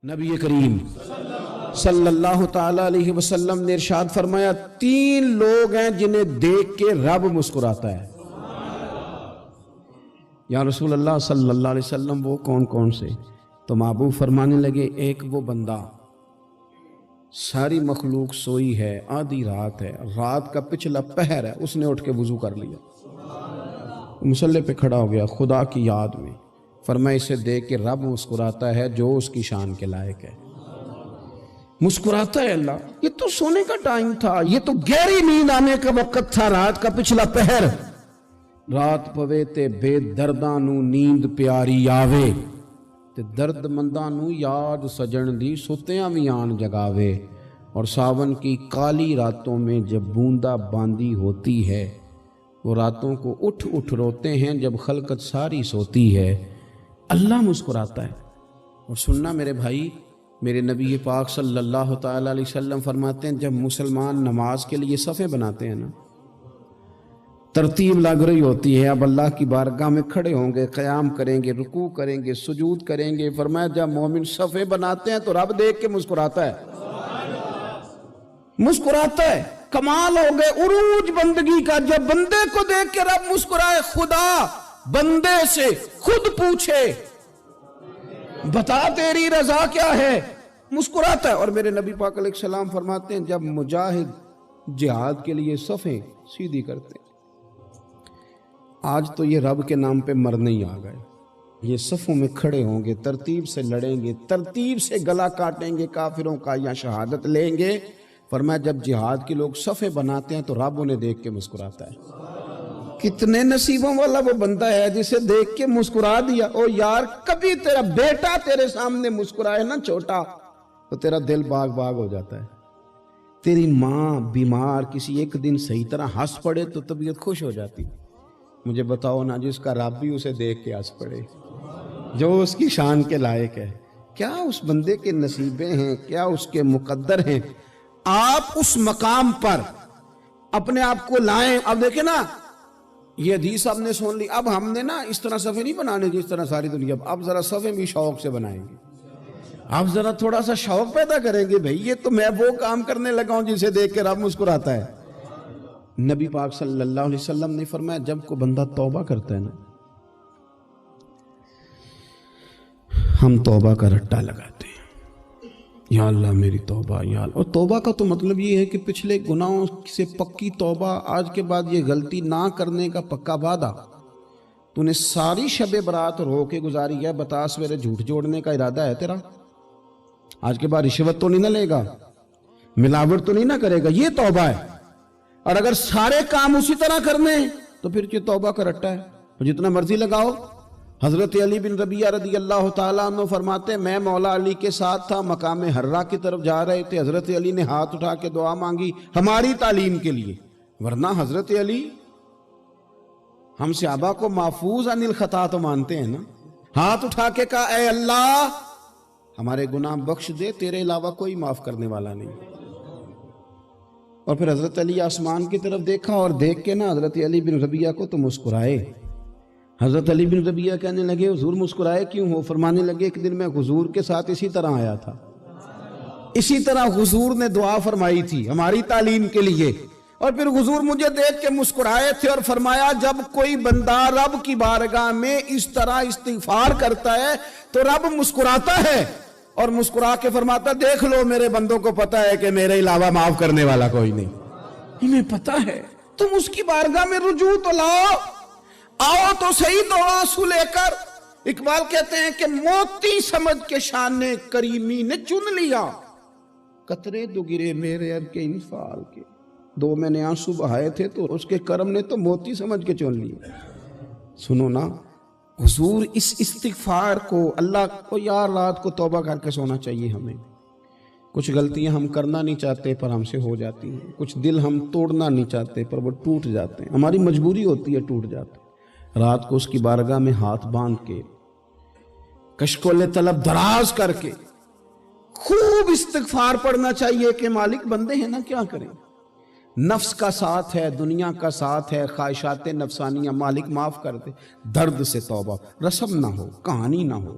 نبی کریم صلی اللہ تعالی علیہ وسلم نے ارشاد فرمایا 3 لوگ ہیں جنہیں دیکھ کے رب مسکراتا ہے۔ یا رسول اللہ صلی اللہ علیہ وسلم وہ کون کون سے؟ تو محبوب فرمانے لگے ایک وہ بندہ ساری مخلوق سوئی ہے، آدھی رات ہے، رات کا پچھلا پہر ہے، اس نے اٹھ کے وضو کر لیا، مصلی پہ کھڑا ہو گیا خدا کی یاد میں، فرمایا اسے دیکھ کے رب مسکراتا ہے جو اس کی شان کے لائق ہے۔ مسکراتا ہے اللہ۔ یہ تو سونے کا ٹائم تھا، یہ تو گہری نیند آنے کا وقت تھا، رات کا پچھلا پہر۔ رات پوے تے بے درداں نو نیند پیاری آوے تے درد منداں نو یاد سجن دی ستیاں وی آن جگاوے، اور ساون کی کالی راتوں میں جب بوندا باندی ہوتی ہے، وہ راتوں کو اٹھ اٹھ روتے ہیں جب خلقت ساری سوتی ہے، اللہ مسکراتا ہے۔ اور سننا میرے بھائی، میرے نبی پاک صلی اللہ تعالی علیہ وسلم فرماتے ہیں جب مسلمان نماز کے لیے صفیں بناتے ہیں نا، ترتیب لگ رہی ہوتی ہے، اب اللہ کی بارگاہ میں کھڑے ہوں گے، قیام کریں گے، رکوع کریں گے، سجود کریں گے، فرمایا جب مومن صفیں بناتے ہیں تو رب دیکھ کے مسکراتا ہے، مسکراتا ہے۔ کمال ہو گئے عروج بندگی کا، جب بندے کو دیکھ کے رب مسکرائے، خدا بندے سے خود پوچھے بتا تیری رضا کیا ہے، مسکراتا ہے۔ اور میرے نبی پاک علیہ السلام فرماتے ہیں جب مجاہد جہاد کے لیے صفیں سیدھی کرتے ہیں، آج تو یہ رب کے نام پہ مرنے ہی آ گئے، یہ صفوں میں کھڑے ہوں گے، ترتیب سے لڑیں گے، ترتیب سے گلا کاٹیں گے کافروں کا یا شہادت لیں گے۔ فرمایا جب جہاد کے لوگ صفیں بناتے ہیں تو رب انہیں دیکھ کے مسکراتا ہے۔ کتنے نصیبوں والا وہ بندہ ہے جسے دیکھ کے مسکرا دیا۔ او یار کبھی تیرا بیٹا تیرے سامنے مسکرائے نا چھوٹا تو تیرا دل باغ باغ ہو جاتا ہے۔ تیری ماں بیمار کسی ایک دن صحیح طرح ہنس پڑے تو طبیعت خوش ہو جاتی۔ مجھے بتاؤ نا جس کا رب بھی اسے دیکھ کے ہنس پڑے، جو اس کی شان کے لائق ہے، کیا اس بندے کے نصیبیں ہیں، کیا اس کے مقدر ہیں۔ آپ اس مقام پر اپنے آپ کو لائیں۔ اب دیکھیں نا یہ حدیث ہم نے سن لی، اب ہم نے نا اس طرح صفحے نہیں بنانے جس طرح ساری دنیا، اب ذرا صفحے بھی شوق سے بنائیں گے، اب ذرا تھوڑا سا شوق پیدا کریں گے، بھئی یہ تو میں وہ کام کرنے لگا ہوں جسے دیکھ کے رب مسکراتا ہے۔ نبی پاک صلی اللہ علیہ وسلم نے فرمایا جب کوئی بندہ توبہ کرتا ہے نا، ہم توبہ کا رٹا لگاتے ہیں، یا اللہ میری توبہ یا اللہ۔ اور توبہ کا تو مطلب یہ ہے کہ پچھلے گناہوں سے پکی توبہ، آج کے بعد یہ غلطی نہ کرنے کا پکا وعدہ۔ تو نے ساری شب برات رو کے گزاری ہے، بتا سویرے جھوٹ جوڑنے کا ارادہ ہے تیرا؟ آج کے بعد رشوت تو نہیں نہ لے گا، ملاوٹ تو نہیں نہ کرے گا، یہ توبہ ہے۔ اور اگر سارے کام اسی طرح کرنے تو پھر یہ توبہ کا رٹا ہے، جتنا مرضی لگاؤ۔ حضرت علی بن ربیعہ رضی اللہ تعالیٰ عنہ فرماتے ہیں میں مولا علی کے ساتھ تھا، مقام حرہ کی طرف جا رہے تھے، حضرت علی نے ہاتھ اٹھا کے دعا مانگی ہماری تعلیم کے لیے، ورنہ حضرت علی ہم صحابہ کو محفوظ عن الخطا تو مانتے ہیں نا۔ ہاتھ اٹھا کے کہا اے اللہ ہمارے گناہ بخش دے، تیرے علاوہ کوئی معاف کرنے والا نہیں۔ اور پھر حضرت علی آسمان کی طرف دیکھا اور دیکھ کے نا حضرت علی بن ربیعہ کو تو مسکرائے۔ حضرت علی بن ربیعہ کہنے لگے حضور مسکرائے کیوں ہو؟ فرمانے لگے ایک دن میں حضور کے ساتھ اسی طرح آیا تھا، اسی طرح حضور نے دعا فرمائی تھی ہماری تعلیم کے لیے، اور پھر حضور مجھے دیکھ کے مسکرائے تھے اور فرمایا جب کوئی بندہ رب کی بارگاہ میں اس طرح استغفار کرتا ہے تو رب مسکراتا ہے، اور مسکرا کے فرماتا دیکھ لو میرے بندوں کو پتا ہے کہ میرے علاوہ معاف کرنے والا کوئی نہیں، انہیں پتا ہے، تم اس کی بارگاہ میں رجوع تو لاؤ، آؤ تو صحیح دو آنسو لے کر۔ اقبال کہتے ہیں کہ موتی سمجھ کے شان کریمی نے چن لیا، قطرے دو گرے میرے ار کے انفال کے، دو میں نے آنسو بہائے تھے تو اس کے کرم نے تو موتی سمجھ کے چن لیا۔ سنو نا حضور اس استغفار کو، اللہ کو یار رات کو توبہ کر کے سونا چاہیے ہمیں۔ کچھ غلطیاں ہم کرنا نہیں چاہتے پر ہم سے ہو جاتی ہیں، کچھ دل ہم توڑنا نہیں چاہتے پر وہ ٹوٹ جاتے ہیں، ہماری مجبوری ہوتی ہے ٹوٹ جاتے ہیں۔ رات کو اس کی بارگاہ میں ہاتھ باندھ کے کشکول طلب دراز کر کے خوب استغفار پڑھنا چاہیے کہ مالک بندے ہیں نا کیا کریں، نفس کا ساتھ ہے، دنیا کا ساتھ ہے، خواہشات نفسانیہ، مالک معاف کر دے، درد سے توبہ، رسم نہ ہو، کہانی نہ ہو،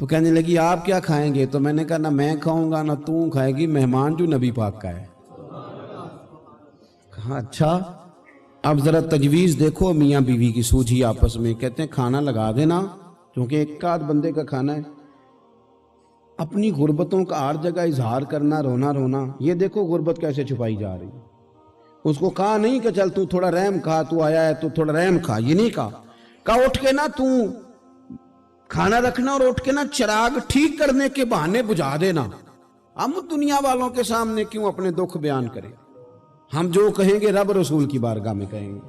تو کہنے لگی آپ کیا کھائیں گے؟ تو میں نے کہا نہ میں کھاؤں گا نہ تو کھائے گی، مہمان جو نبی پاک کا ہے۔ کہا اچھا، اب ذرا تجویز دیکھو میاں بیوی کی سوجھی آپس میں۔ کہتے ہیں کھانا لگا دینا، کیونکہ ایک آدھ بندے کا کھانا ہے۔ اپنی غربتوں کا ہر جگہ اظہار کرنا، رونا رونا، یہ دیکھو غربت کیسے چھپائی جا رہی ہے۔ اس کو کہا نہیں کہ چل تو تھوڑا رحم کھا، تو آیا ہے تو تھوڑا رحم کھا، یہ نہیں کہا اٹھ کے نا تو کھانا رکھنا اور اٹھ کے نا چراغ ٹھیک کرنے کے بہانے بجھا دینا۔ ہم دنیا والوں کے سامنے کیوں اپنے دکھ بیان کریں؟ ہم جو کہیں گے رب رسول کی بارگاہ میں کہیں گے۔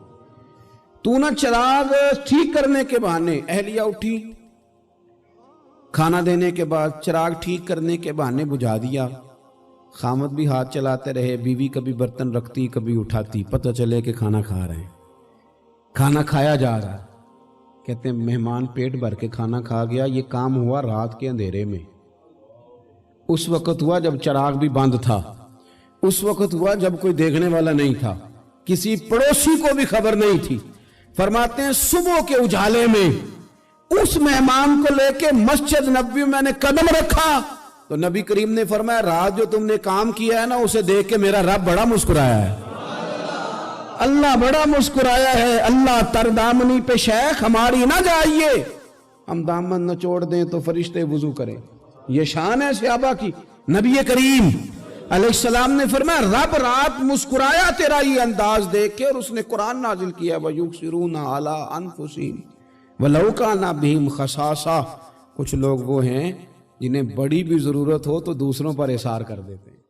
تو نا چراغ ٹھیک کرنے کے بہانے، اہلیہ اٹھی، کھانا دینے کے بعد چراغ ٹھیک کرنے کے بہانے بجھا دیا۔ خامد بھی ہاتھ چلاتے رہے، بیوی کبھی برتن رکھتی کبھی اٹھاتی، پتہ چلے کہ کھانا کھا رہے ہیں، کھانا کھایا جا رہا ہے۔ کہتے ہیں مہمان پیٹ بھر کے کھانا کھا گیا۔ یہ کام ہوا رات کے اندھیرے میں، اس وقت ہوا جب چراغ بھی بند تھا، اس وقت ہوا جب کوئی دیکھنے والا نہیں تھا، کسی پڑوسی کو بھی خبر نہیں تھی۔ فرماتے ہیں صبح کے اجالے میں اس مہمان کو لے کے مسجد نبوی میں نے قدم رکھا تو نبی کریم نے فرمایا رات جو تم نے کام کیا ہے نا، اسے دیکھ کے میرا رب بڑا مسکرایا ہے، اللہ بڑا مسکرایا ہے۔ اللہ تر دامنی پہ شیخ ہماری نہ جائیے، ہم دامن نہ چھوڑ دیں تو فرشتے وضو کریں۔ یہ شان ہے صحابہ کی۔ نبی کریم علیہ السلام نے فرمایا رب رات مسکرایا تیرا یہ انداز دیکھ کے، اور اس نے قرآن نازل کیا وَيُؤْثِرُونَ عَلَىٰ أَنفُسِهِمْ وَلَوْ كَانَ بِهِمْ خَصَاصَةٌ۔ کچھ لوگ وہ ہیں جنہیں بڑی بھی ضرورت ہو تو دوسروں پر اثار کر دیتے ہیں۔